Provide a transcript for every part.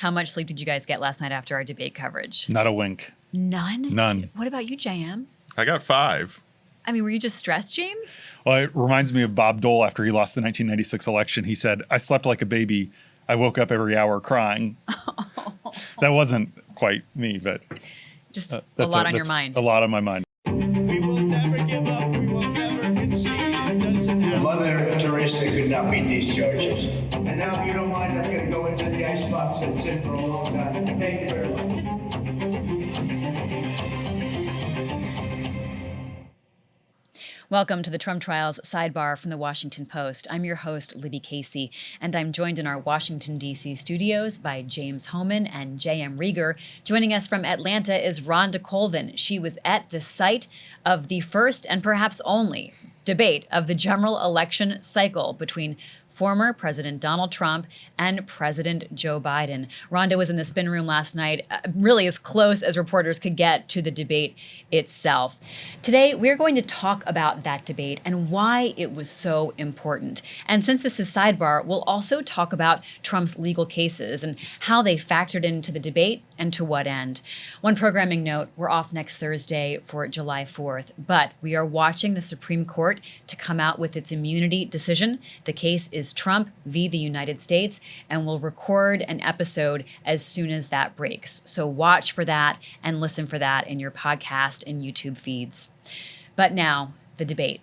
How much sleep did you guys get last night after our debate coverage? Not a wink. None? None. What about you, JM? I got 5. I mean, were you just stressed, James? Well, it reminds me of Bob Dole after he lost the 1996 election. He said, "I slept like a baby. I woke up every hour crying." That wasn't quite me, but just a lot on your mind. A lot on my mind. We will never give up. We will never concede. It doesn't happen. Mother Teresa could not beat these charges. And now, if you don't mind, I'm going to go into the icebox and sit for a long time. Thank you very much. Welcome to the Trump Trials Sidebar from the Washington Post. I'm your host, Libby Casey, and I'm joined in our Washington, D.C. studios by James Hohmann and J.M. Rieger. Joining us from Atlanta is Rhonda Colvin. She was at the site of the first and perhaps only debate of the general election cycle between former President Donald Trump and President Joe Biden. Rhonda was in the spin room last night, really as close as reporters could get to the debate itself. Today, we're going to talk about that debate and why it was so important. And since this is Sidebar, we'll also talk about Trump's legal cases and how they factored into the debate and to what end. One programming note, we're off next Thursday for July 4th, but we are watching the Supreme Court to come out with its immunity decision. The case is Trump v. the United States, and we'll record an episode as soon as that breaks. So watch for that and listen for that in your podcast and YouTube feeds. But now, the debate.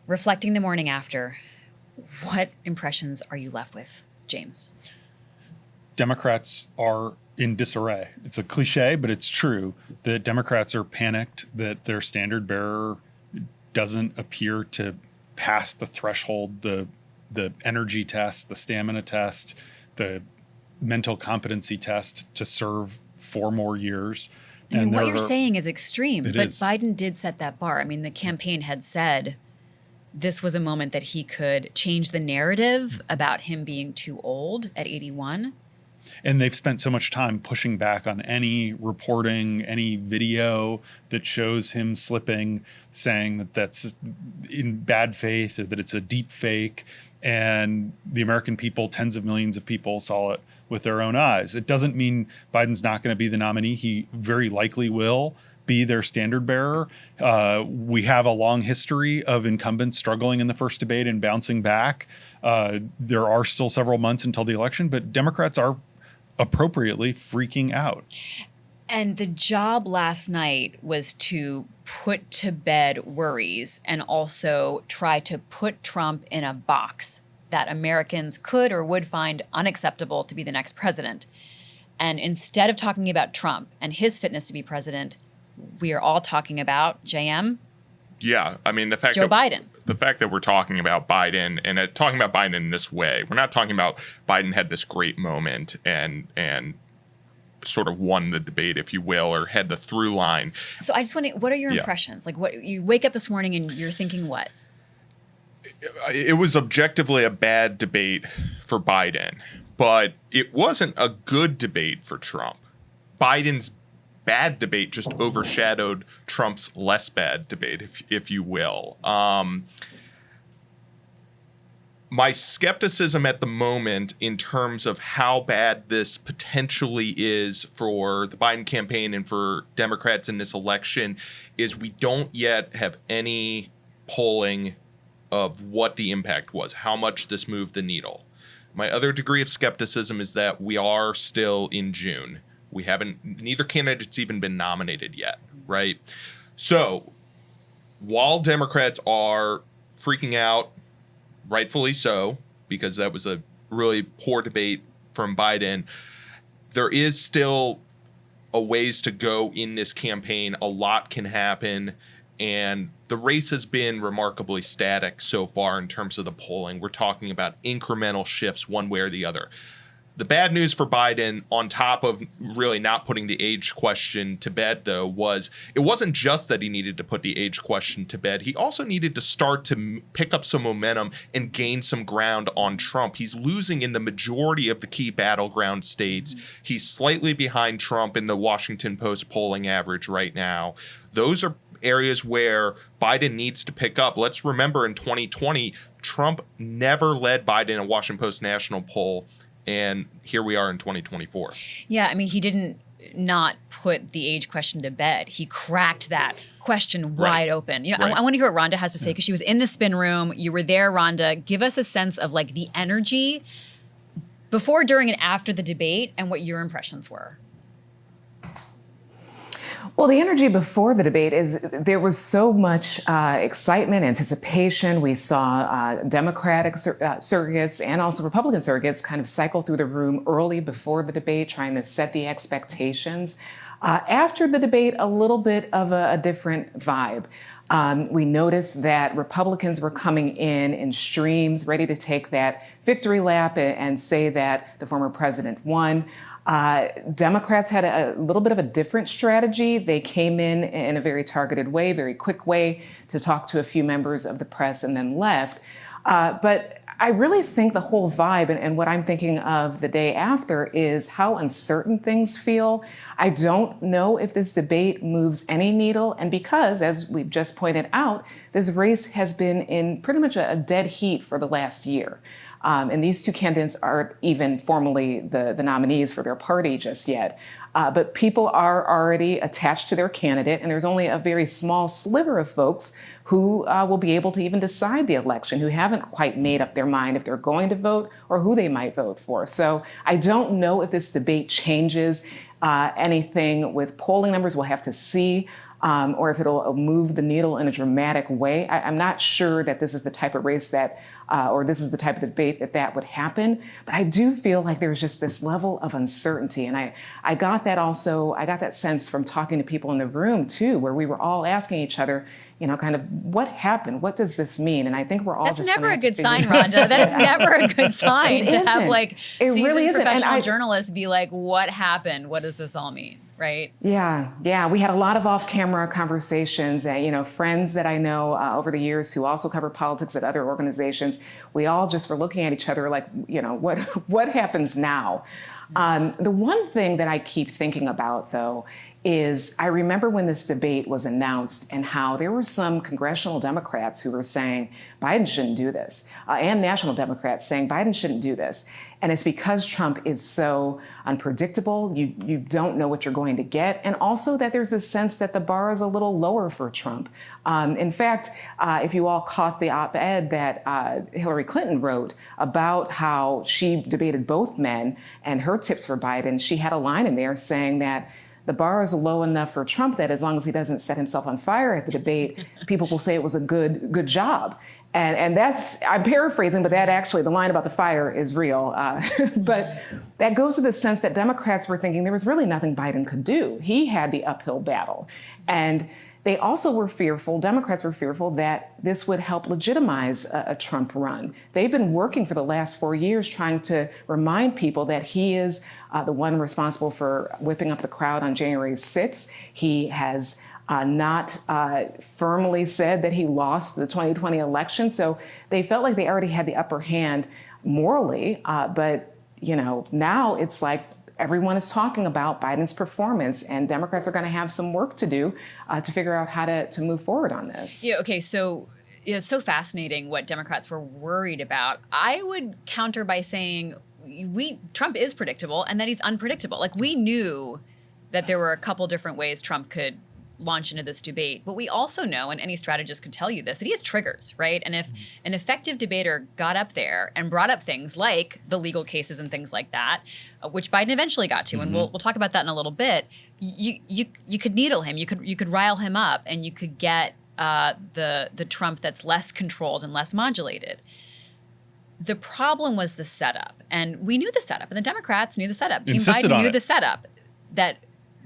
Reflecting the morning after, what impressions are you left with, James? Democrats are in disarray. It's a cliche, but it's true that Democrats are panicked that their standard bearer doesn't appear to pass the threshold, the energy test, the stamina test, the mental competency test to serve 4 more years. I mean, what you're saying is extreme, but is. Biden did set that bar. I mean, the campaign had said this was a moment that he could change the narrative about him being too old at 81. And they've spent so much time pushing back on any reporting, any video that shows him slipping, saying that that's in bad faith or that it's a deep fake. And the American people, tens of millions of people, saw it with their own eyes. It doesn't mean Biden's not going to be the nominee. He very likely will be their standard bearer. We have a long history of incumbents struggling in the first debate and bouncing back. There are still several months until the election, but Democrats are appropriately freaking out. And the job last night was to put to bed worries and also try to put Trump in a box that Americans could or would find unacceptable to be the next president. And instead of talking about Trump and his fitness to be president, we are all talking about JM. Yeah, I mean, Joe Biden. The fact that we're talking about Biden and talking about Biden in this way, we're not talking about Biden had this great moment and sort of won the debate, if you will, or had the through line. So I just want to, what are your impressions? Like, what you wake up this morning and you're thinking what? It was objectively a bad debate for Biden, but it wasn't a good debate for Trump. Biden's bad debate just overshadowed Trump's less bad debate, if you will. My skepticism at the moment in terms of how bad this potentially is for the Biden campaign and for Democrats in this election is we don't yet have any polling of what the impact was, how much this moved the needle. My other degree of skepticism is that we are still in June. Neither candidate's even been nominated yet, right? So while Democrats are freaking out, rightfully so, because that was a really poor debate from Biden, there is still a ways to go in this campaign. A lot can happen, and the race has been remarkably static so far in terms of the polling. We're talking about incremental shifts one way or the other. The bad news for Biden, on top of really not putting the age question to bed, though, was it wasn't just that he needed to put the age question to bed. He also needed to start to pick up some momentum and gain some ground on Trump. He's losing in the majority of the key battleground states. He's slightly behind Trump in the Washington Post polling average right now. Those are areas where Biden needs to pick up. Let's remember in 2020, Trump never led Biden in a Washington Post national poll And here we are in 2024. Yeah, I mean, he didn't not put the age question to bed. He cracked that question wide open. You know, Right. I want to hear what Rhonda has to say because she was in the spin room. You were there, Rhonda. Give us a sense of like the energy before, during, and after the debate and what your impressions were. Well, the energy before the debate is there was so much excitement, anticipation. We saw Democratic surrogates and also Republican surrogates kind of cycle through the room early before the debate, trying to set the expectations. After the debate, a little bit of a different vibe. We noticed that Republicans were coming in streams, ready to take that victory lap and say that the former president won. Democrats had a little bit of a different strategy. They came in a very targeted way, very quick way to talk to a few members of the press and then left. But I really think the whole vibe and what I'm thinking of the day after is how uncertain things feel. I don't know if this debate moves any needle. And because, as we've just pointed out, this race has been in pretty much a dead heat for the last year. And these two candidates aren't even formally the nominees for their party just yet. But people are already attached to their candidate, and there's only a very small sliver of folks who will be able to even decide the election, who haven't quite made up their mind if they're going to vote or who they might vote for. So I don't know if this debate changes anything with polling numbers. We'll have to see. Or if it'll move the needle in a dramatic way. I'm not sure that this is the type of race that, or this is the type of debate that would happen. But I do feel like there's just this level of uncertainty. And I got that sense from talking to people in the room too, where we were all asking each other, you know, kind of what happened? What does this mean? And I think we're all That's just never gonna a good figure sign, it out. Rhonda. That is never a good sign to have like It seasoned really isn't. And professional journalists be like, what happened? What does this all mean? Right? Yeah. We had a lot of off-camera conversations, and you know, friends that I know over the years who also cover politics at other organizations. We all just were looking at each other like, you know, what happens now? The one thing that I keep thinking about, though, is I remember when this debate was announced and how there were some congressional Democrats who were saying Biden shouldn't do this, and national Democrats saying Biden shouldn't do this. And it's because Trump is so unpredictable. You don't know what you're going to get. And also that there's this sense that the bar is a little lower for Trump. In fact, if you all caught the op-ed that Hillary Clinton wrote about how she debated both men and her tips for Biden, she had a line in there saying that the bar is low enough for Trump that as long as he doesn't set himself on fire at the debate, people will say it was a good job. And that's, I'm paraphrasing, but that actually, the line about the fire is real. But that goes to the sense that Democrats were thinking there was really nothing Biden could do. He had the uphill battle. And they also were fearful, Democrats were fearful that this would help legitimize a Trump run. They've been working for the last 4 years trying to remind people that he is the one responsible for whipping up the crowd on January 6th. He has not firmly said that he lost the 2020 election. So they felt like they already had the upper hand morally. But, you know, now it's like everyone is talking about Biden's performance, and Democrats are going to have some work to do to figure out how to move forward on this. Yeah, okay, so it's so fascinating what Democrats were worried about. I would counter by saying Trump is predictable and that he's unpredictable. Like, we knew that there were a couple different ways Trump could launch into this debate. But we also know, and any strategist could tell you this, that he has triggers, right? And if an effective debater got up there and brought up things like the legal cases and things like that, which Biden eventually got to, and we'll talk about that in a little bit, you could needle him, you could rile him up, and you could get the Trump that's less controlled and less modulated. The problem was the setup, and we knew the setup, and the Democrats knew the setup. Team Insisted Biden on knew it. the setup, that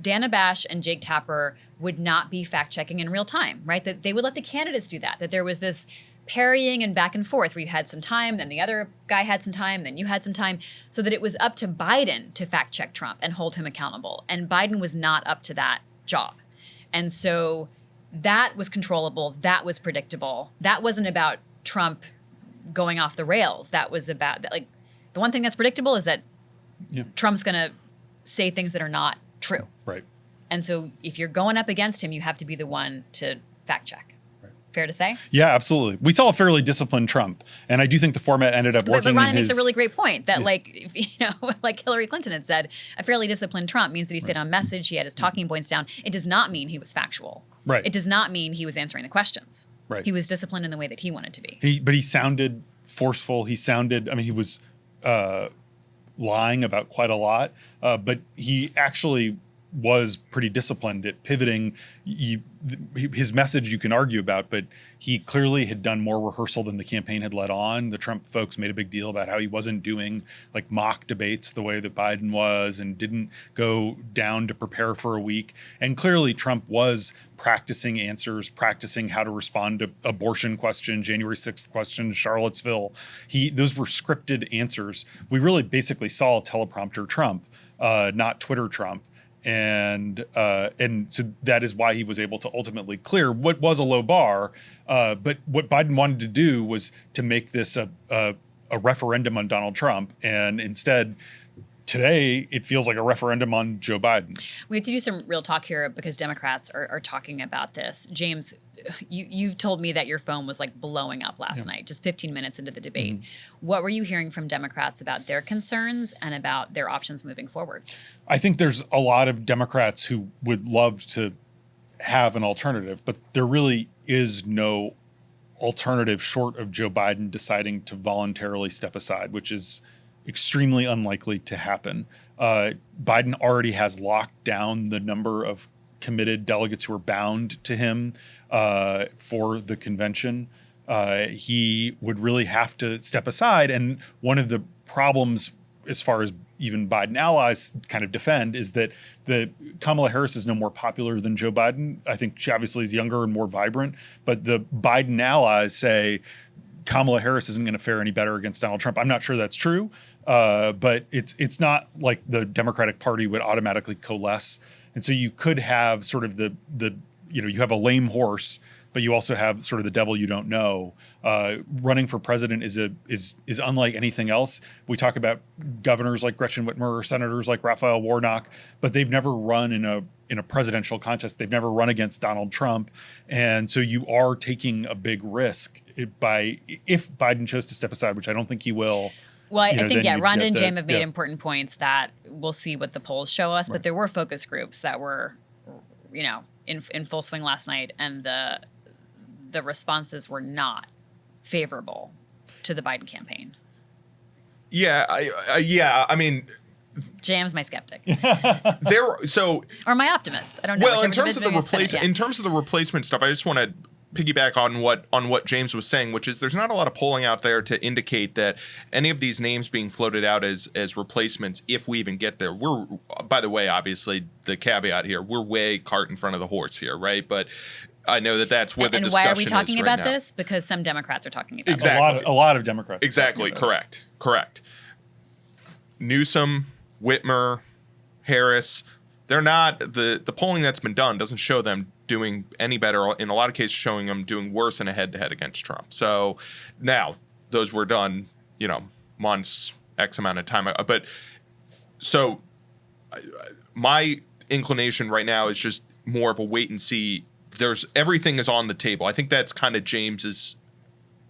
Dana Bash and Jake Tapper would not be fact-checking in real time, right? That they would let the candidates do that there was this parrying and back and forth where you had some time, then the other guy had some time, then you had some time, so that it was up to Biden to fact-check Trump and hold him accountable. And Biden was not up to that job. And so that was controllable, that was predictable. That wasn't about Trump going off the rails. That was about, like, the one thing that's predictable is that Trump's going to say things that are not true. Right. And so if you're going up against him, you have to be the one to fact check. Right. Fair to say? Yeah, absolutely. We saw a fairly disciplined Trump, and I do think the format ended up working. But Rhonda makes a really great point that, like, like Hillary Clinton had said, a fairly disciplined Trump means that he stayed on message, he had his talking points down. It does not mean he was factual. Right. It does not mean he was answering the questions. Right. He was disciplined in the way that he wanted to be. But he sounded forceful. He sounded, he was lying about quite a lot, but he actually was pretty disciplined at pivoting. His message you can argue about, but he clearly had done more rehearsal than the campaign had let on. The Trump folks made a big deal about how he wasn't doing like mock debates the way that Biden was and didn't go down to prepare for a week. And clearly Trump was practicing answers, practicing how to respond to abortion question, January 6th question, Charlottesville. Those were scripted answers. We really basically saw a teleprompter Trump, not Twitter Trump. And so that is why he was able to ultimately clear what was a low bar. But what Biden wanted to do was to make this a referendum on Donald Trump. And instead, today, it feels like a referendum on Joe Biden. We have to do some real talk here because Democrats are talking about this. James, you've told me that your phone was like blowing up last night, just 15 minutes into the debate. What were you hearing from Democrats about their concerns and about their options moving forward? I think there's a lot of Democrats who would love to have an alternative, but there really is no alternative short of Joe Biden deciding to voluntarily step aside, which is extremely unlikely to happen. Biden already has locked down the number of committed delegates who are bound to him for the convention. He would really have to step aside. And one of the problems, as far as even Biden allies kind of defend, is that Kamala Harris is no more popular than Joe Biden. I think she obviously is younger and more vibrant, but the Biden allies say Kamala Harris isn't going to fare any better against Donald Trump. I'm not sure that's true, but it's not like the Democratic Party would automatically coalesce. And so you could have sort of you have a lame horse, but you also have sort of the devil you don't know. Running for president is unlike anything else. We talk about governors like Gretchen Whitmer or senators like Raphael Warnock, but they've never run in a presidential contest. They've never run against Donald Trump. And so you are taking a big risk if Biden chose to step aside, which I don't think he will. Well, I think, Rhonda and James have made important points that we'll see what the polls show us, but there were focus groups that were, in full swing last night, and the responses were not favorable to the Biden campaign. Yeah, I mean, James, my skeptic, or my optimist. I don't know. Well, in terms of the replacement stuff, I just want to piggyback on what James was saying, which is there's not a lot of polling out there to indicate that any of these names being floated out as replacements, if we even get there. We're, by the way, obviously the caveat here, we're way cart in front of the horse here, right? But I know that's where the discussion is. And why are we talking about this? Because some Democrats are talking about this. A lot of Democrats. Exactly. Correct. Newsom, Whitmer, Harris, they're not, the polling that's been done doesn't show them doing any better. In a lot of cases, showing them doing worse in a head-to-head against Trump. So now those were done, months, X amount of time. But so my inclination right now is just more of a wait and see. Everything is on the table. I think that's kind of James's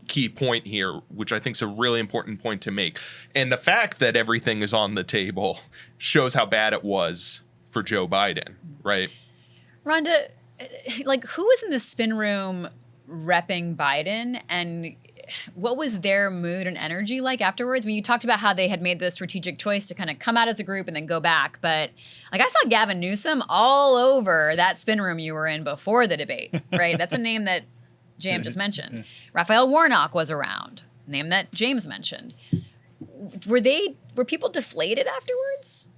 key point here, which I think is a really important point to make. And the fact that everything is on the table shows how bad it was for Joe Biden, right? Rhonda, who was in the spin room repping Biden, and what was their mood and energy like afterwards? I mean, you talked about how they had made the strategic choice to kind of come out as a group and then go back, but I saw Gavin Newsom all over that spin room you were in before the debate, right? That's a name that James just mentioned. Raphael Warnock was around, name that James mentioned. Were people deflated afterwards?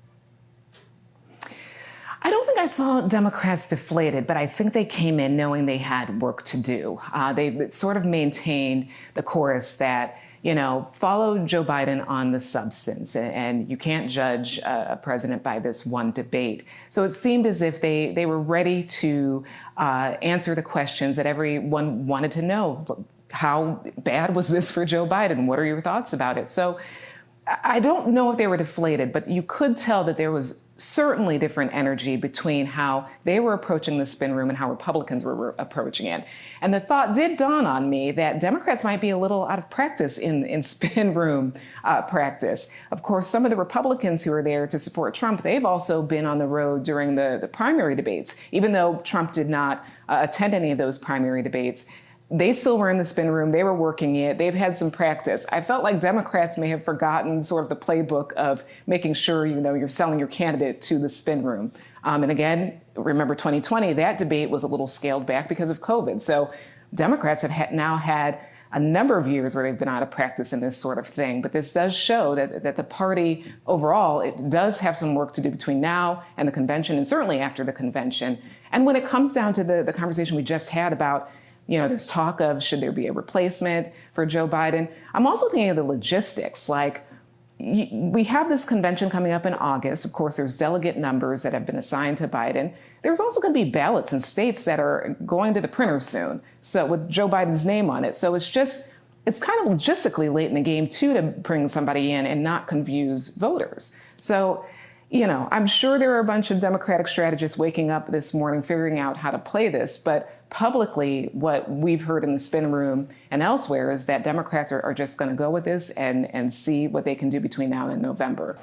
I don't think I saw Democrats deflated, but I think they came in knowing they had work to do. They sort of maintained the chorus that, follow Joe Biden on the substance, and you can't judge a president by this one debate. So it seemed as if they were ready to answer the questions that everyone wanted to know. How bad was this for Joe Biden? What are your thoughts about it? So I don't know if they were deflated, but you could tell that there was certainly different energy between how they were approaching the spin room and how Republicans were approaching it. And the thought did dawn on me that Democrats might be a little out of practice in spin room practice. Of course, some of the Republicans who are there to support Trump, they've also been on the road during the primary debates. Even though Trump did not attend any of those primary debates, they still were in the spin room. They were working it. They've had some practice. I felt like Democrats may have forgotten sort of the playbook of making sure, you're selling your candidate to the spin room. And again, remember 2020, that debate was a little scaled back because of COVID. So Democrats have now had a number of years where they've been out of practice in this sort of thing. But this does show that the party overall, it does have some work to do between now and the convention, and certainly after the convention. And when it comes down to the conversation we just had about, there's talk of should there be a replacement for Joe Biden. I'm also thinking of the logistics. Like, we have this convention coming up in August. Of course, there's delegate numbers that have been assigned to Biden. There's also going to be ballots in states that are going to the printer soon, so with Joe Biden's name on it. So it's kind of logistically late in the game, too, to bring somebody in and not confuse voters. So, I'm sure there are a bunch of Democratic strategists waking up this morning figuring out how to play this, but publicly, what we've heard in the spin room and elsewhere is that Democrats are just going to go with this and see what they can do between now and November.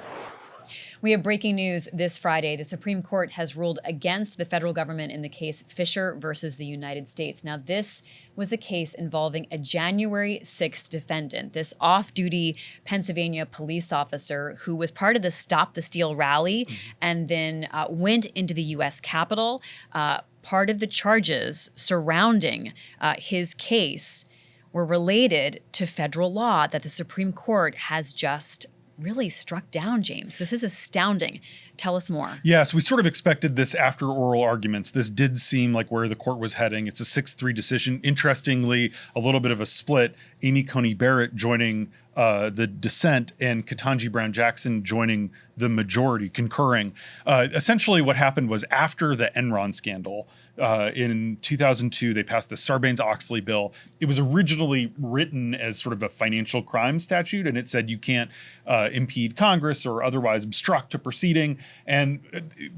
We have breaking news this Friday. The Supreme Court has ruled against the federal government in the case Fisher versus the United States. Now, this was a case involving a January 6th defendant, this off-duty Pennsylvania police officer who was part of the Stop the Steal rally and then went into the U.S. Capitol. Part of the charges surrounding his case were related to federal law that the Supreme Court has just really struck down, James. This is astounding. Tell us more. Yes, we sort of expected this after oral arguments. This did seem like where the court was heading. It's a 6-3 decision. Interestingly, a little bit of a split. Amy Coney Barrett joining the dissent and Ketanji Brown Jackson joining the majority, concurring. Essentially what happened was after the Enron scandal, in 2002, they passed the Sarbanes-Oxley bill. It was originally written as sort of a financial crime statute, and it said you can't impede Congress or otherwise obstruct a proceeding. And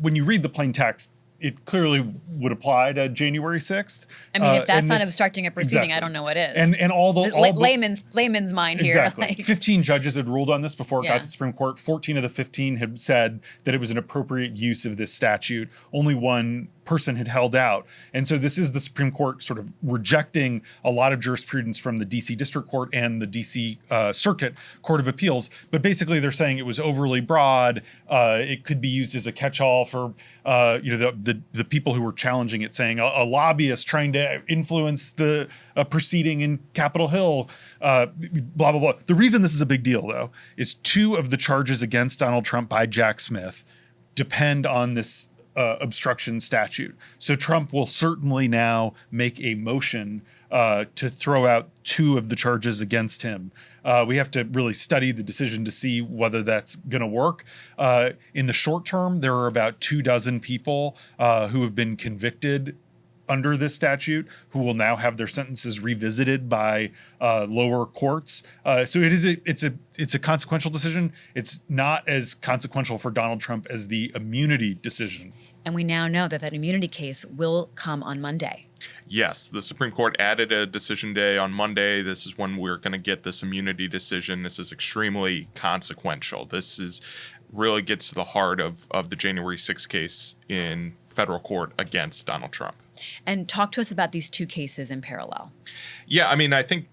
when you read the plain text, it clearly would apply to January 6th. I mean, if that's not obstructing a proceeding, exactly. I don't know what is. And all the layman's mind here. Exactly. Like, 15 judges had ruled on this before it got to the Supreme Court. 14 of the 15 had said that it was an appropriate use of this statute. Only one person had held out. And so this is the Supreme Court sort of rejecting a lot of jurisprudence from the DC District Court and the DC Circuit Court of Appeals. But basically they're saying it was overly broad. It could be used as a catch-all for the people who were challenging it, saying a lobbyist trying to influence the proceeding in Capitol Hill, blah, blah, blah. The reason this is a big deal, though, is 2 of the charges against Donald Trump by Jack Smith depend on this obstruction statute. So Trump will certainly now make a motion to throw out 2 of the charges against him. We have to really study the decision to see whether that's going to work. In the short term, there are about 24 people who have been convicted under this statute who will now have their sentences revisited by lower courts. So it's a consequential decision. It's not as consequential for Donald Trump as the immunity decision. And we now know that immunity case will come on Monday. Yes, the Supreme Court added a decision day on Monday. This is when we're going to get this immunity decision. This is extremely consequential. This really gets to the heart of the January 6th case in federal court against Donald Trump. And talk to us about these 2 cases in parallel. Yeah, I mean, I think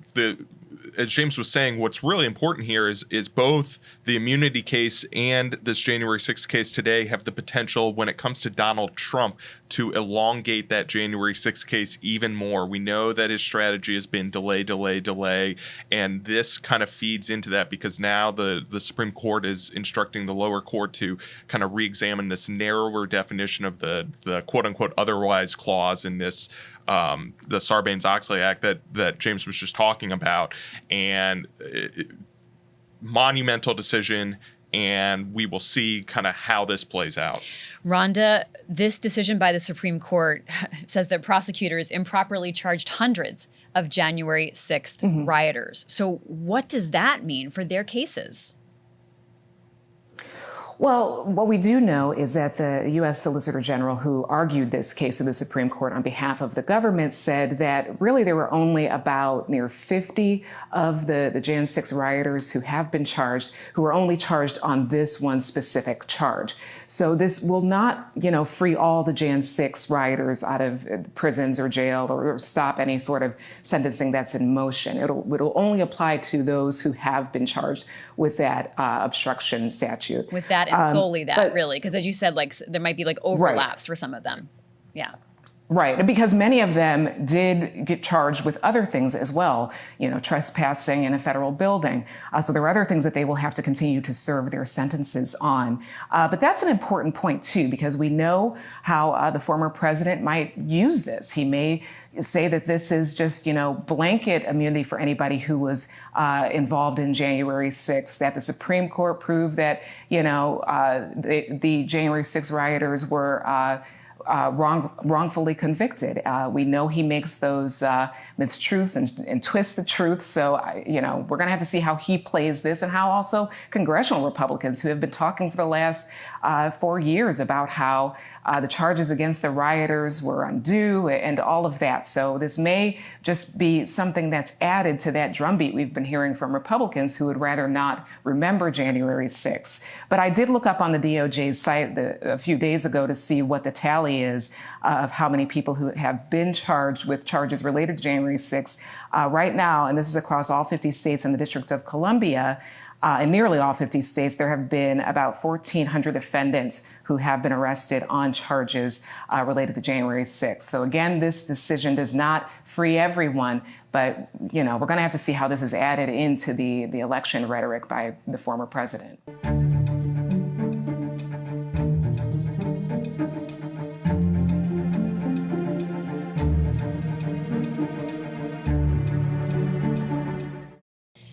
as James was saying, what's really important here is both the immunity case and this January 6th case today have the potential, when it comes to Donald Trump, to elongate that January 6th case even more. We know that his strategy has been delay, and this kind of feeds into that because now the Supreme Court is instructing the lower court to kind of re-examine this narrower definition of the quote-unquote otherwise clause in this the Sarbanes-Oxley Act that James was just talking about, and monumental decision, and we will see kind of how this plays out. Rhonda, this decision by the Supreme Court says that prosecutors improperly charged hundreds of January 6th rioters. So what does that mean for their cases? Well, what we do know is that the U.S. Solicitor General, who argued this case to the Supreme Court on behalf of the government, said that really there were only about near 50 of the Jan 6 rioters who have been charged, who were only charged on this one specific charge. So this will not, free all the Jan 6 rioters out of prisons or jail or stop any sort of sentencing that's in motion. It'll only apply to those who have been charged with that obstruction statute. With that and solely that, really, because as you said, there might be overlaps for some of them. Yeah. Right, and because many of them did get charged with other things as well, trespassing in a federal building. So there are other things that they will have to continue to serve their sentences on. But that's an important point, too, because we know how the former president might use this. He may say that this is just, blanket immunity for anybody who was involved in January 6th, that the Supreme Court proved that, the January 6th rioters were wrongfully convicted. We know he makes those mistruths and twists the truth. So, we're going to have to see how he plays this and how also congressional Republicans who have been talking for the last 4 years about how the charges against the rioters were undue and all of that. So this may just be something that's added to that drumbeat we've been hearing from Republicans who would rather not remember January 6th. But I did look up on the DOJ's site a few days ago to see what the tally is of how many people who have been charged with charges related to January 6th. Right now, and this is across all 50 states and the District of Columbia, in nearly all 50 states, there have been about 1,400 defendants who have been arrested on charges related to January 6th. So again, this decision does not free everyone, but we're going to have to see how this is added into the election rhetoric by the former president.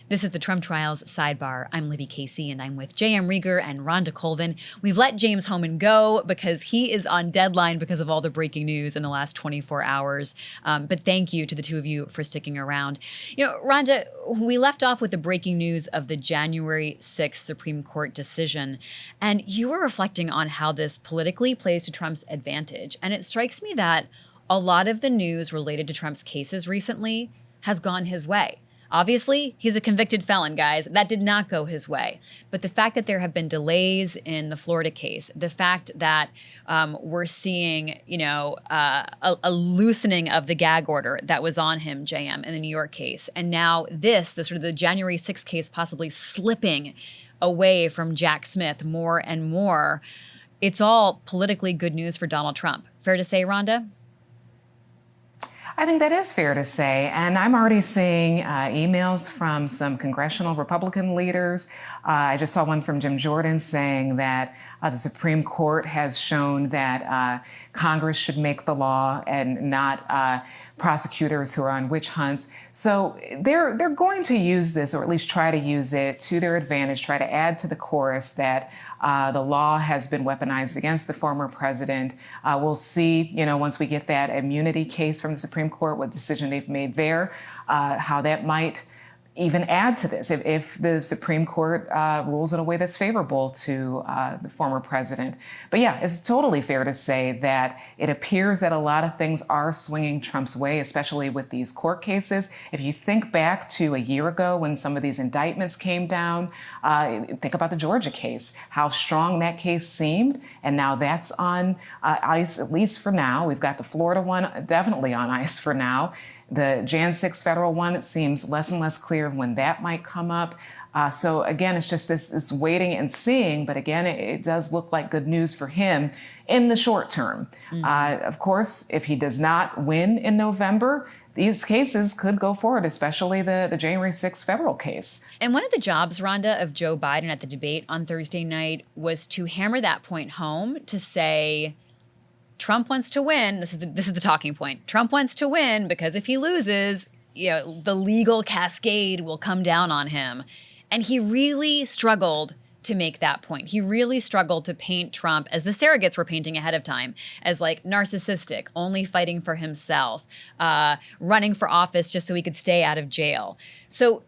This is the Trump Trials Sidebar. I'm Libby Casey, and I'm with J.M. Rieger and Rhonda Colvin. We've let James Hohmann go because he is on deadline because of all the breaking news in the last 24 hours. But thank you to the two of you for sticking around. Rhonda, we left off with the breaking news of the January 6th Supreme Court decision, and you were reflecting on how this politically plays to Trump's advantage. And it strikes me that a lot of the news related to Trump's cases recently has gone his way. Obviously, he's a convicted felon, guys. That did not go his way. But the fact that there have been delays in the Florida case, the fact that we're seeing, a loosening of the gag order that was on him, JM, in the New York case, and now the sort of the January 6th case possibly slipping away from Jack Smith more and more, it's all politically good news for Donald Trump. Fair to say, Rhonda? I think that is fair to say, and I'm already seeing emails from some congressional Republican leaders. I just saw one from Jim Jordan saying that the Supreme Court has shown that Congress should make the law and not prosecutors who are on witch hunts. So they're going to use this, or at least try to use it to their advantage, try to add to the chorus that the law has been weaponized against the former president. We'll see, once we get that immunity case from the Supreme Court, what decision they've made there, how that might even add to this if the Supreme Court rules in a way that's favorable to the former president. But yeah, it's totally fair to say that it appears that a lot of things are swinging Trump's way, especially with these court cases. If you think back to a year ago when some of these indictments came down, think about the Georgia case, how strong that case seemed. And now that's on ice, at least for now. We've got the Florida one definitely on ice for now. The Jan 6 federal one, it seems less and less clear when that might come up. So again, it's just this waiting and seeing. But again, it does look like good news for him in the short term. Of course, if he does not win in November, these cases could go forward, especially the January 6th federal case. And one of the jobs, Rhonda, of Joe Biden at the debate on Thursday night was to hammer that point home, to say, Trump wants to win. This is the talking point. Trump wants to win because if he loses, the legal cascade will come down on him. And he really struggled to make that point. He really struggled to paint Trump, as the surrogates were painting ahead of time, as narcissistic, only fighting for himself, running for office just so he could stay out of jail. So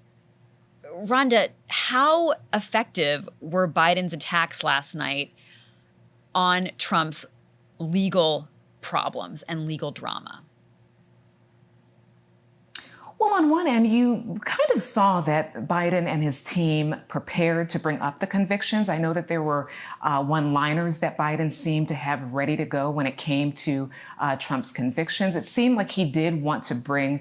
Rhonda, how effective were Biden's attacks last night on Trump's legal problems and legal drama? Well, on one end, you kind of saw that Biden and his team prepared to bring up the convictions. I know that there were one-liners that Biden seemed to have ready to go when it came to Trump's convictions. It seemed like he did want to bring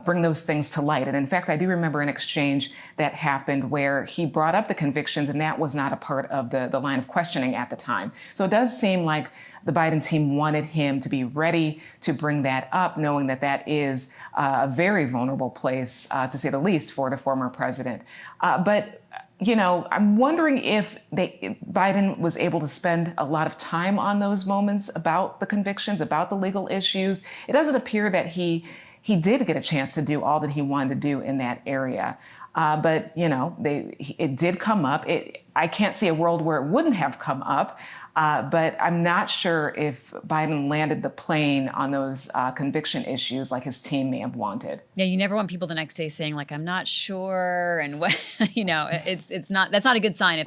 those things to light. And in fact, I do remember an exchange that happened where he brought up the convictions, and that was not a part of the line of questioning at the time. So it does seem like the Biden team wanted him to be ready to bring that up, knowing that that is a very vulnerable place, to say the least, for the former president. But I'm wondering if Biden was able to spend a lot of time on those moments about the convictions, about the legal issues. It doesn't appear that he did get a chance to do all that he wanted to do in that area. But it did come up. I can't see a world where it wouldn't have come up. But I'm not sure if Biden landed the plane on those conviction issues like his team may have wanted. Yeah, you never want people the next day saying like, I'm not sure. And what, that's not a good sign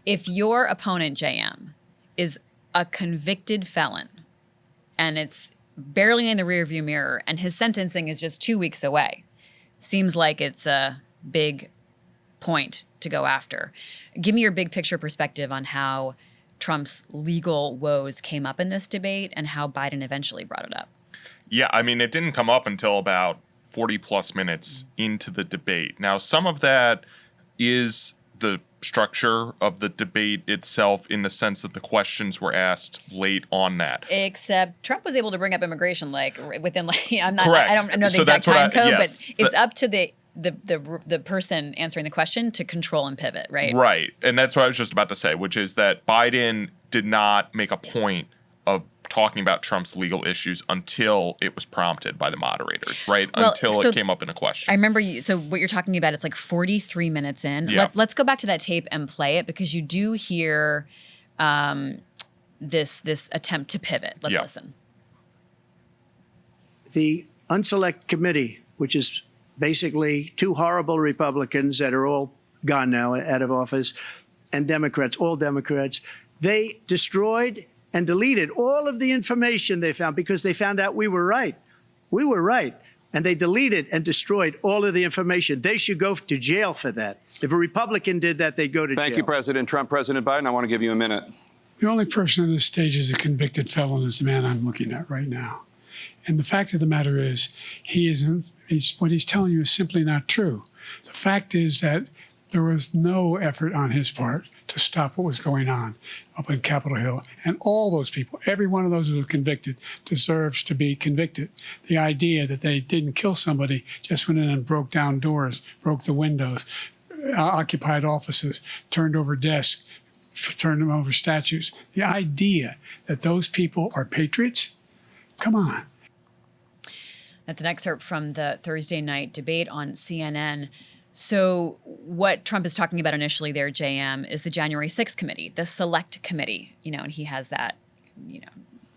if your opponent, JM, is a convicted felon and it's barely in the rearview mirror and his sentencing is just 2 weeks away. Seems like it's a big point to go after. Give me your big picture perspective on how Trump's legal woes came up in this debate and how Biden eventually brought it up. Yeah, I mean, it didn't come up until about 40 plus minutes into the debate. Now, some of that is the structure of the debate itself in the sense that the questions were asked late on that. Except Trump was able to bring up immigration within Correct. I don't know the so exact time code, yes, but it's up to the person answering the question to control and pivot, right? Right. And that's what I was just about to say, which is that Biden did not make a point of talking about Trump's legal issues until it was prompted by the moderators, right? Until it came up in a question. I remember so what you're talking about, it's like 43 minutes in. Yeah. Let's go back to that tape and play it because you do hear this attempt to pivot. Let's listen. The unselect committee, which is basically two horrible Republicans that are all gone now out of office, and Democrats, all Democrats, they destroyed and deleted all of the information they found because they found out we were right. We were right. And they deleted and destroyed all of the information. They should go to jail for that. If a Republican did that, they'd go to jail. Thank you, President Trump. President Biden, I want to give you a minute. The only person on this stage is a convicted felon is the man I'm looking at right now. And the fact of the matter is, what he's telling you is simply not true. The fact is that there was no effort on his part to stop what was going on up in Capitol Hill. And all those people, every one of those who were convicted, deserves to be convicted. The idea that they didn't kill somebody, just went in and broke down doors, broke the windows, occupied offices, turned over desks, turned them over statues. The idea that those people are patriots, come on. That's an excerpt from the Thursday night debate on CNN. So what Trump is talking about initially there, JM, is the January 6th committee, the select committee, and he has that,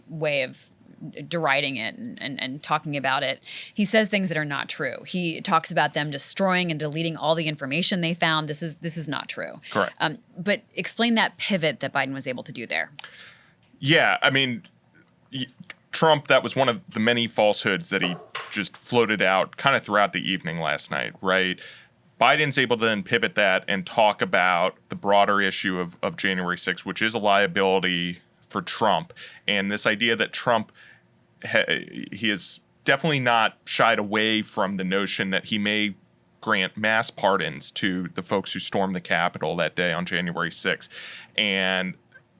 way of deriding it and talking about it. He says things that are not true. He talks about them destroying and deleting all the information they found. This is not true. Correct. But explain that pivot that Biden was able to do there. Yeah, I mean, Trump, that was one of the many falsehoods that he just floated out kind of throughout the evening last night, right? Biden's able to then pivot that and talk about the broader issue of January 6th, which is a liability for Trump. And this idea that Trump, he has definitely not shied away from the notion that he may grant mass pardons to the folks who stormed the Capitol that day on January 6th. And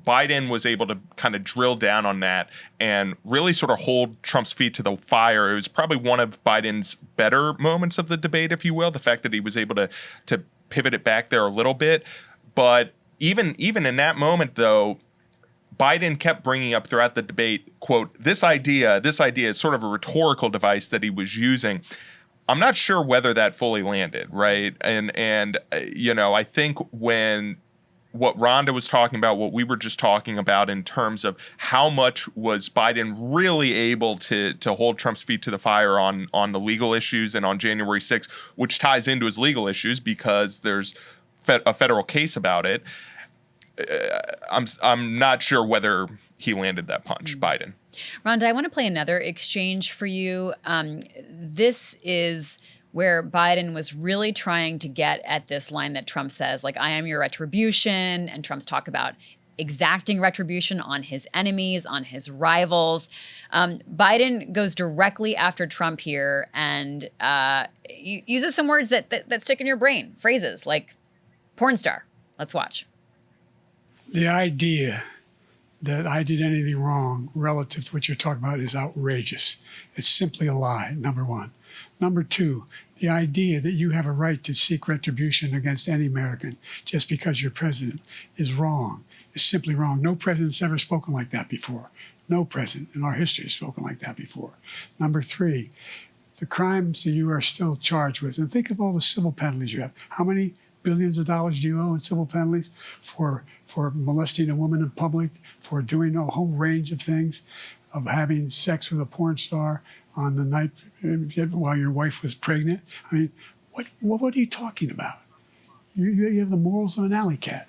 Biden was able to kind of drill down on that and really sort of hold Trump's feet to the fire. It was probably one of Biden's better moments of the debate, if you will, the fact that he was able to pivot it back there a little bit. But even in that moment, though, Biden kept bringing up throughout the debate, quote, this idea is sort of a rhetorical device that he was using. I'm not sure whether that fully landed, right? And I think when what Rhonda was talking about, what we were just talking about in terms of how much was Biden really able to hold Trump's feet to the fire on the legal issues and on January 6th, which ties into his legal issues because there's a federal case about it. I'm not sure whether he landed that punch, Biden. Rhonda, I want to play another exchange for you. This is where Biden was really trying to get at this line that Trump says, like, I am your retribution. And Trump's talk about exacting retribution on his enemies, on his rivals. Biden goes directly after Trump here and uses some words that stick in your brain, phrases like porn star. Let's watch. The idea that I did anything wrong relative to what you're talking about is outrageous. It's simply a lie, number one. Number two, the idea that you have a right to seek retribution against any American just because you're president is wrong. It's simply wrong. No president's ever spoken like that before. No president in our history has spoken like that before. Number three, the crimes that you are still charged with, and think of all the civil penalties you have. How many billions of dollars do you owe in civil penalties for molesting a woman in public, for doing a whole range of things, of having sex with a porn star on the night while your wife was pregnant? I mean, what are you talking about? You have the morals of an alley cat.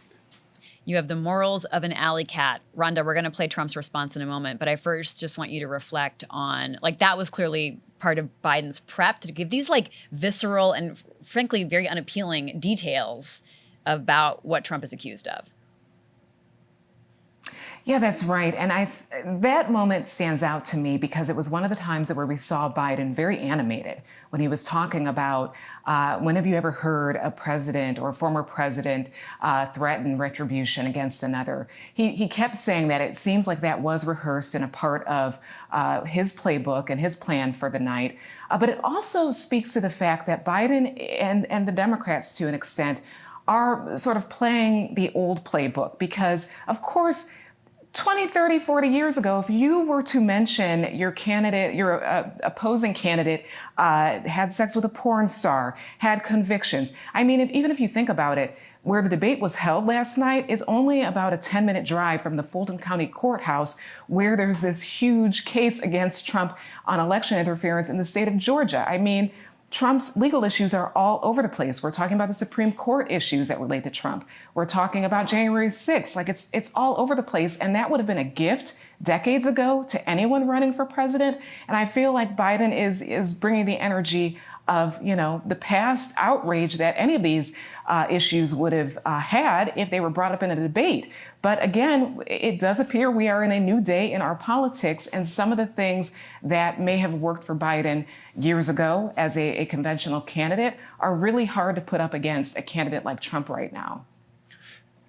You have the morals of an alley cat. Rhonda, we're going to play Trump's response in a moment, but I first just want you to reflect on, like, that was clearly part of Biden's prep to give these, like, visceral and frankly very unappealing details about what Trump is accused of. Yeah, that's right. And that moment stands out to me because it was one of the times where we saw Biden very animated when he was talking about when have you ever heard a president or a former president threaten retribution against another? He kept saying that it seems like that was rehearsed and a part of his playbook and his plan for the night. But it also speaks to the fact that Biden and the Democrats, to an extent, are sort of playing the old playbook because, of course, 20, 30, 40 years ago, if you were to mention your candidate, your opposing candidate had sex with a porn star, had convictions. I mean, even if you think about it, where the debate was held last night is only about a 10-minute drive from the Fulton County Courthouse, where there's this huge case against Trump on election interference in the state of Georgia. I mean, Trump's legal issues are all over the place. We're talking about the Supreme Court issues that relate to Trump. We're talking about January 6th. Like, it's all over the place. And that would have been a gift decades ago to anyone running for president. And I feel like Biden is bringing the energy of, you know, the past outrage that any of these issues would have had if they were brought up in a debate. But again, it does appear we are in a new day in our politics, and some of the things that may have worked for Biden years ago as a conventional candidate are really hard to put up against a candidate like Trump right now.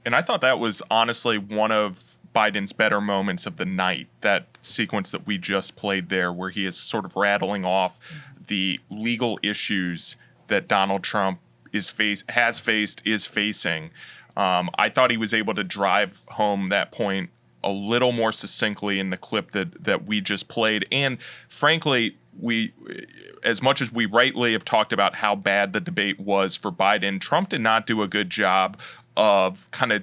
And I thought that was honestly one of Biden's better moments of the night, that sequence that we just played there, where he is sort of rattling off the legal issues that Donald Trump is facing. I thought he was able to drive home that point a little more succinctly in the clip that we just played. And frankly, we, as much as we rightly have talked about how bad the debate was for Biden, Trump did not do a good job of kind of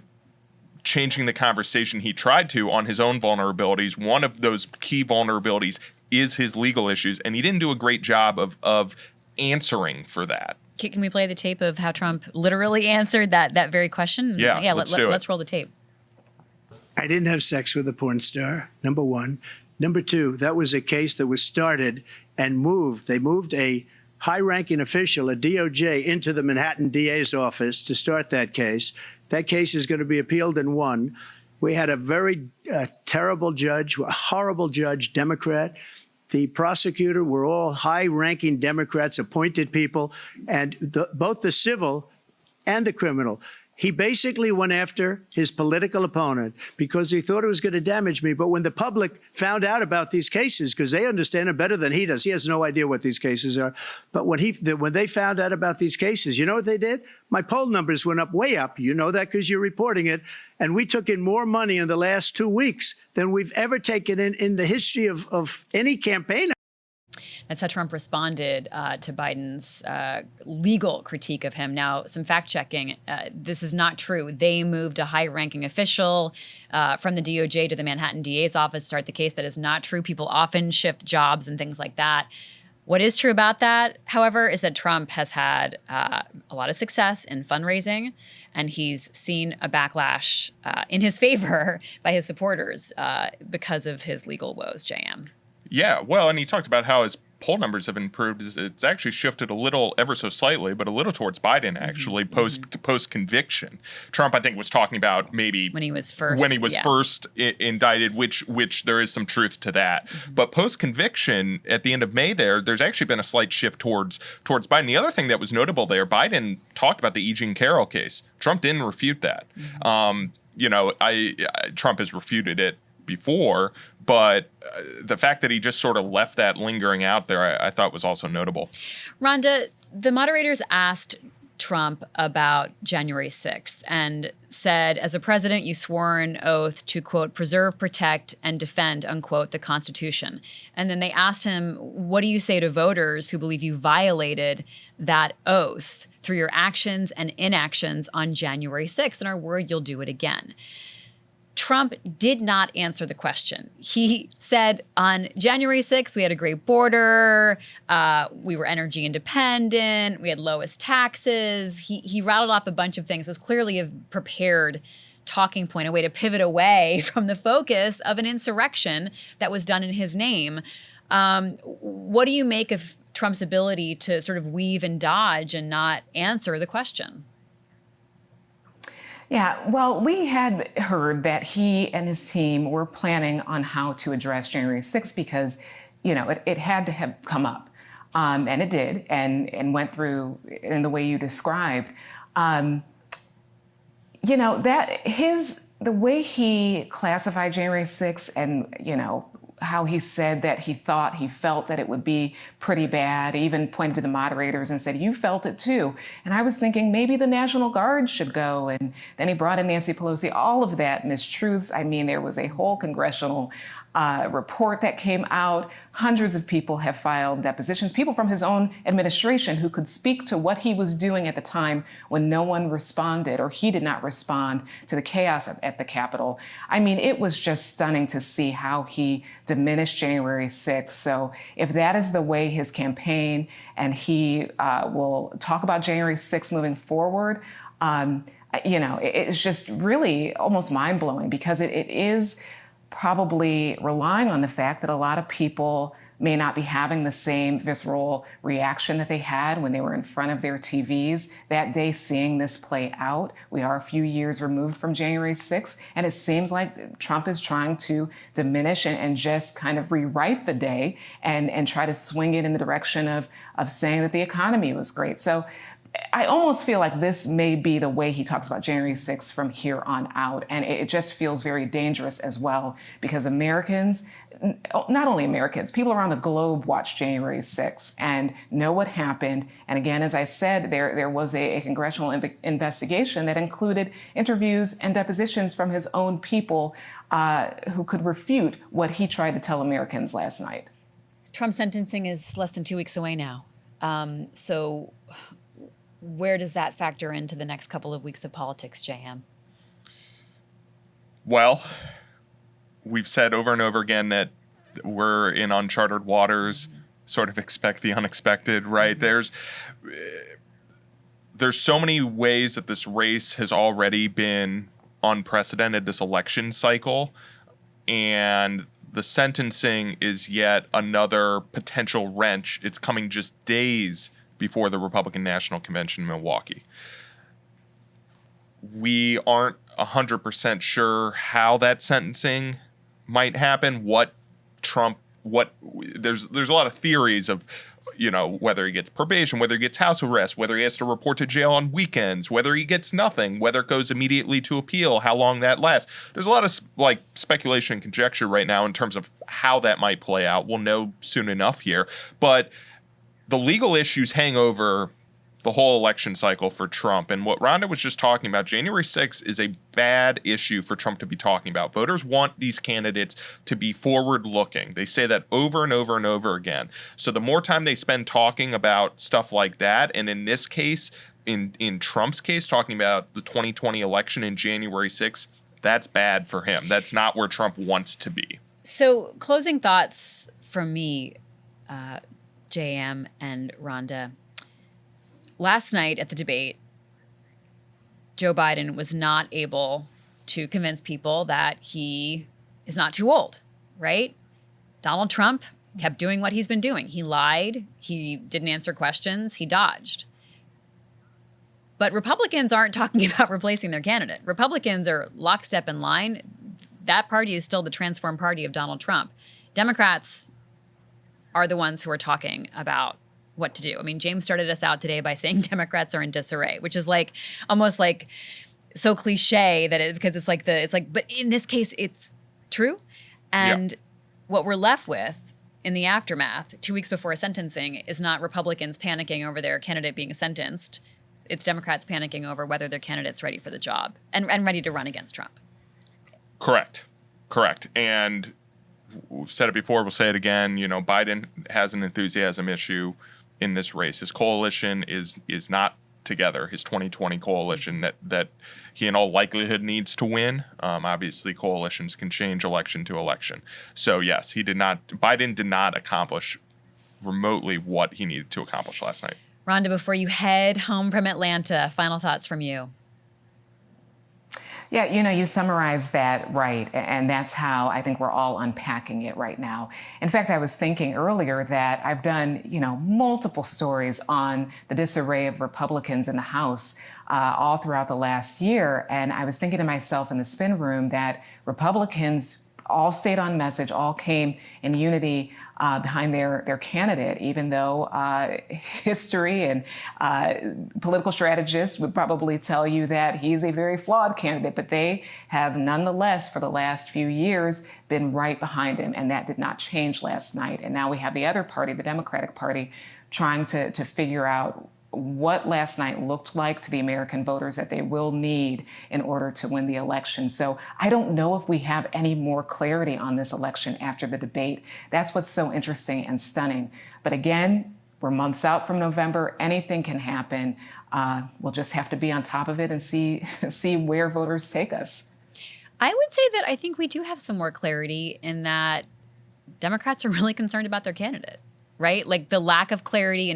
changing the conversation. He tried to on his own vulnerabilities. One of those key vulnerabilities is his legal issues, and he didn't do a great job of answering for that. Can we play the tape of how Trump literally answered that very question? Yeah, let's roll the tape. I didn't have sex with a porn star, number one. Number two, that was a case that was started and moved. They moved a high-ranking official, a DOJ, into the Manhattan DA's office to start that case. That case is going to be appealed and won. We had a very terrible judge, a horrible judge, Democrat. The prosecutor were all high-ranking Democrats, appointed people, and both the civil and the criminal. He basically went after his political opponent because he thought it was going to damage me. But when the public found out about these cases, because they understand it better than he does, he has no idea what these cases are. But when they found out about these cases, you know what they did? My poll numbers went up, way up. You know that because you're reporting it. And we took in more money in the last 2 weeks than we've ever taken in the history of any campaign. That's how Trump responded to Biden's legal critique of him. Now, some fact checking. This is not true. They moved a high-ranking official from the DOJ to the Manhattan DA's office to start the case. That is not true. People often shift jobs and things like that. What is true about that, however, is that Trump has had a lot of success in fundraising, and he's seen a backlash in his favor by his supporters because of his legal woes, JM. Yeah, well, and he talked about how his poll numbers have improved. It's actually shifted a little, ever so slightly, but a little towards Biden, actually, post conviction. Trump, I think, was talking about maybe when he was first indicted, which there is some truth to that. But post conviction, at the end of May, there's actually been a slight shift towards Biden. The other thing that was notable there, Biden talked about the E. Jean Carroll case. Trump didn't refute that. Trump has refuted it before, but the fact that he just sort of left that lingering out there, I thought was also notable. Rhonda, the moderators asked Trump about January 6th and said, as a president, you swore an oath to, quote, preserve, protect, and defend, unquote, the Constitution. And then they asked him, what do you say to voters who believe you violated that oath through your actions and inactions on January 6th? And our word, you'll do it again. Trump did not answer the question. He said on January 6th, we had a great border, we were energy independent, we had lowest taxes. He rattled off a bunch of things. It was clearly a prepared talking point, a way to pivot away from the focus of an insurrection that was done in his name. What do you make of Trump's ability to sort of weave and dodge and not answer the question? Yeah, well, we had heard that he and his team were planning on how to address January 6th because, it had to have come up. And it did, and went through in the way you described. The way he classified January 6th and, how he said that he felt that it would be pretty bad. He even pointed to the moderators and said, you felt it too. And I was thinking maybe the National Guard should go. And then he brought in Nancy Pelosi, all of that mistruths. I mean, there was a whole congressional report that came out. Hundreds of people have filed depositions, people from his own administration who could speak to what he was doing at the time when no one responded or he did not respond to the chaos at the Capitol. I mean, it was just stunning to see how he diminished January 6th. So if that is the way his campaign and he will talk about January 6th moving forward, it's just really almost mind-blowing because it is probably relying on the fact that a lot of people may not be having the same visceral reaction that they had when they were in front of their TVs that day seeing this play out. We are a few years removed from January 6th, and it seems like Trump is trying to diminish and just kind of rewrite the day and try to swing it in the direction of saying that the economy was great. So I almost feel like this may be the way he talks about January 6th from here on out. And it just feels very dangerous as well, because Americans, not only Americans, people around the globe watch January 6th and know what happened. And again, as I said, there was a congressional investigation that included interviews and depositions from his own people who could refute what he tried to tell Americans last night. Trump's sentencing is less than 2 weeks away now. So where does that factor into the next couple of weeks of politics, JM? Well, we've said over and over again that we're in uncharted waters, sort of expect the unexpected, right? There's so many ways that this race has already been unprecedented, this election cycle, and the sentencing is yet another potential wrench. It's coming just days before the Republican National Convention in Milwaukee. We aren't 100% sure how that sentencing might happen, there's a lot of theories of, whether he gets probation, whether he gets house arrest, whether he has to report to jail on weekends, whether he gets nothing, whether it goes immediately to appeal, how long that lasts. There's a lot of speculation and conjecture right now in terms of how that might play out. We'll know soon enough here, but the legal issues hang over the whole election cycle for Trump. And what Rhonda was just talking about, January 6th is a bad issue for Trump to be talking about. Voters want these candidates to be forward-looking. They say that over and over and over again. So the more time they spend talking about stuff like that, and in this case, in Trump's case, talking about the 2020 election in January 6th, that's bad for him. That's not where Trump wants to be. So closing thoughts from me, JM and Rhonda. Last night at the debate, Joe Biden was not able to convince people that he is not too old, right? Donald Trump kept doing what he's been doing. He lied. He didn't answer questions. He dodged. But Republicans aren't talking about replacing their candidate. Republicans are lockstep in line. That party is still the transformed party of Donald Trump. Democrats are the ones who are talking about what to do. I mean, James started us out today by saying Democrats are in disarray, which is like almost like so cliche that because it's like, but in this case, it's true. And what we're left with in the aftermath, 2 weeks before a sentencing, is not Republicans panicking over their candidate being sentenced. It's Democrats panicking over whether their candidate's ready for the job and ready to run against Trump. Correct. And we've said it before, we'll say it again. You know, Biden has an enthusiasm issue in this race. His coalition is not together, his 2020 coalition that he in all likelihood needs to win. Obviously, coalitions can change election to election. So yes, Biden did not accomplish remotely what he needed to accomplish last night. Rhonda, before you head home from Atlanta, final thoughts from you. Yeah, you summarized that right, and that's how I think we're all unpacking it right now. In fact, I was thinking earlier that I've done, multiple stories on the disarray of Republicans in the House all throughout the last year, and I was thinking to myself in the spin room that Republicans all stayed on message, all came in unity behind their candidate, even though history and political strategists would probably tell you that he's a very flawed candidate, but they have nonetheless, for the last few years, been right behind him, and that did not change last night. And now we have the other party, the Democratic Party, trying to figure out what last night looked like to the American voters that they will need in order to win the election. So I don't know if we have any more clarity on this election after the debate. That's what's so interesting and stunning. But again, we're months out from November. Anything can happen. We'll just have to be on top of it and see where voters take us. I would say that I think we do have some more clarity in that Democrats are really concerned about their candidate, right? Like the lack of clarity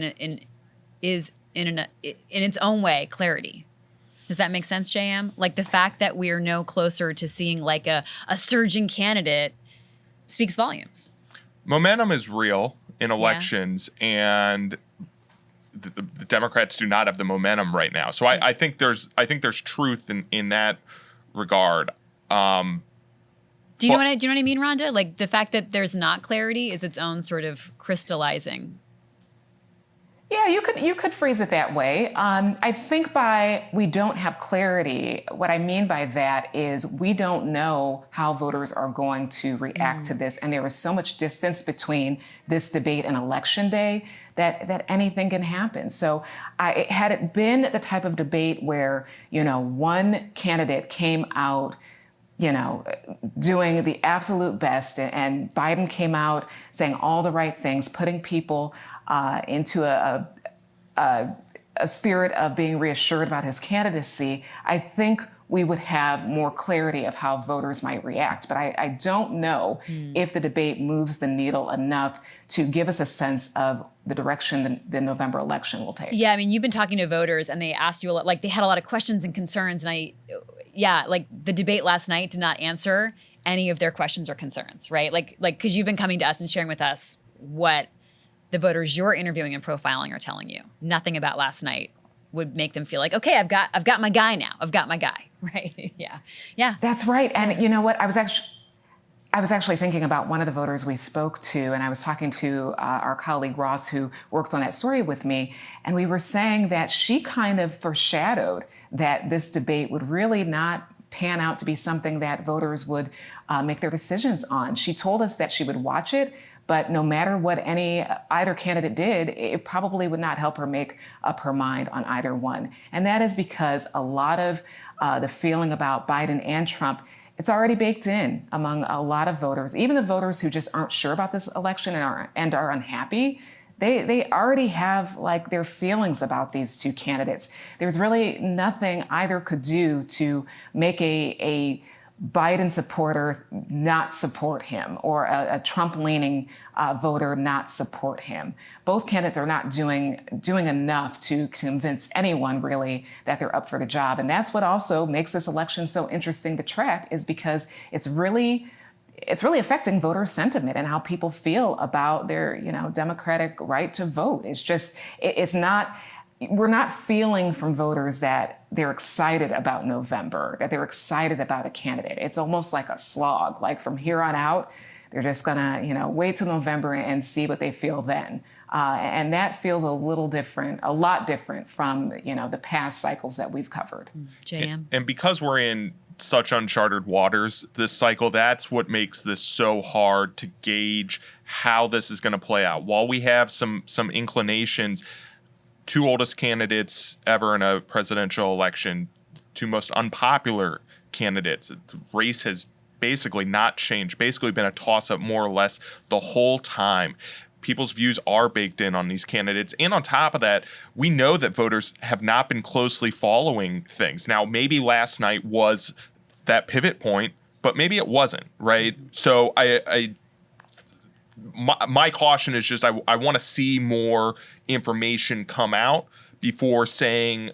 is in its own way clarity. Does that make sense, JM? Like the fact that we are no closer to seeing like a surging candidate speaks volumes. Momentum is real in elections, and the Democrats do not have the momentum right now. So I think there's truth in that regard. Do you know what I mean, Rhonda? Like the fact that there's not clarity is its own sort of crystallizing. Yeah, you could phrase it that way. I think by we don't have clarity, what I mean by that is we don't know how voters are going to react to this. And there is so much distance between this debate and Election Day that anything can happen. So had it been the type of debate where, one candidate came out doing the absolute best, and Biden came out saying all the right things, putting people into a spirit of being reassured about his candidacy, I think we would have more clarity of how voters might react. But I don't know if the debate moves the needle enough to give us a sense of the direction the November election will take. Yeah, I mean, you've been talking to voters and they asked you a lot, like they had a lot of questions and concerns. And like the debate last night did not answer any of their questions or concerns, right? Like, because you've been coming to us and sharing with us what the voters you're interviewing and profiling are telling you. Nothing about last night would make them feel like, okay, I've got my guy now. I've got my guy, right? Yeah. That's right. And you know what? I was actually thinking about one of the voters we spoke to, and I was talking to our colleague Ross, who worked on that story with me, and we were saying that she kind of foreshadowed that this debate would really not pan out to be something that voters would make their decisions on. She told us that she would watch it, But no matter what either candidate did, it probably would not help her make up her mind on either one. And that is because a lot of the feeling about Biden and Trump, it's already baked in among a lot of voters, even the voters who just aren't sure about this election and are unhappy. They already have like their feelings about these two candidates. There's really nothing either could do to make a Biden supporter not support him or a Trump-leaning voter not support him. Both candidates are not doing enough to convince anyone really that they're up for the job. And that's what also makes this election so interesting to track, is because it's really affecting voter sentiment and how people feel about their, democratic right to vote. We're not feeling from voters that they're excited about November, that they're excited about a candidate. It's almost like a slog. Like from here on out, they're just gonna, wait till November and see what they feel then. And that feels a lot different from, the past cycles that we've covered. JM? And because we're in such uncharted waters this cycle, that's what makes this so hard to gauge how this is going to play out. While we have some inclinations, two oldest candidates ever in a presidential election, two most unpopular candidates, the race has basically not changed, basically been a toss-up more or less the whole time. People's views are baked in on these candidates. And on top of that, we know that voters have not been closely following things. Now, maybe last night was that pivot point, but maybe it wasn't, right? So my caution is just I want to see more information come out before saying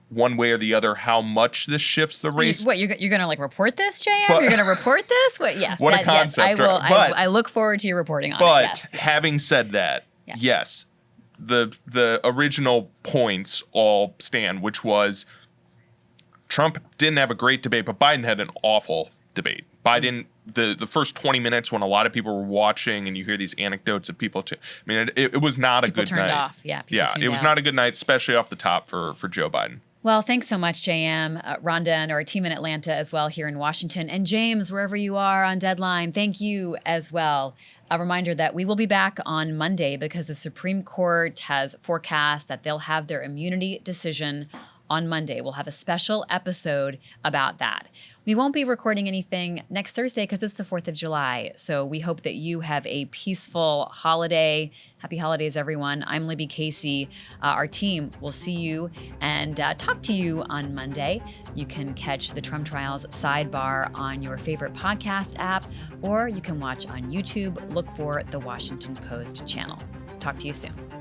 one way or the other how much this shifts the race. What, you're going to like report this, JM? You're going to report this? What? Yes. What a concept. Yes, I will. But, I look forward to your reporting on it. But Yes. having said that, yes, the original points all stand, which was Trump didn't have a great debate, but Biden had an awful debate. Biden, the first 20 minutes when a lot of people were watching and you hear these anecdotes of people, it was not a good turned night. Off. Yeah, it was not a good night, especially off the top for Joe Biden. Well, thanks so much, JM, Rhonda, and our team in Atlanta as well here in Washington. And James, wherever you are on deadline, thank you as well. A reminder that we will be back on Monday because the Supreme Court has forecast that they'll have their immunity decision on Monday. We'll have a special episode about that. We won't be recording anything next Thursday because it's the 4th of July. So we hope that you have a peaceful holiday. Happy holidays, everyone. I'm Libby Casey. Our team will see you and talk to you on Monday. You can catch the Trump Trials Sidebar on your favorite podcast app, or you can watch on YouTube. Look for the Washington Post channel. Talk to you soon.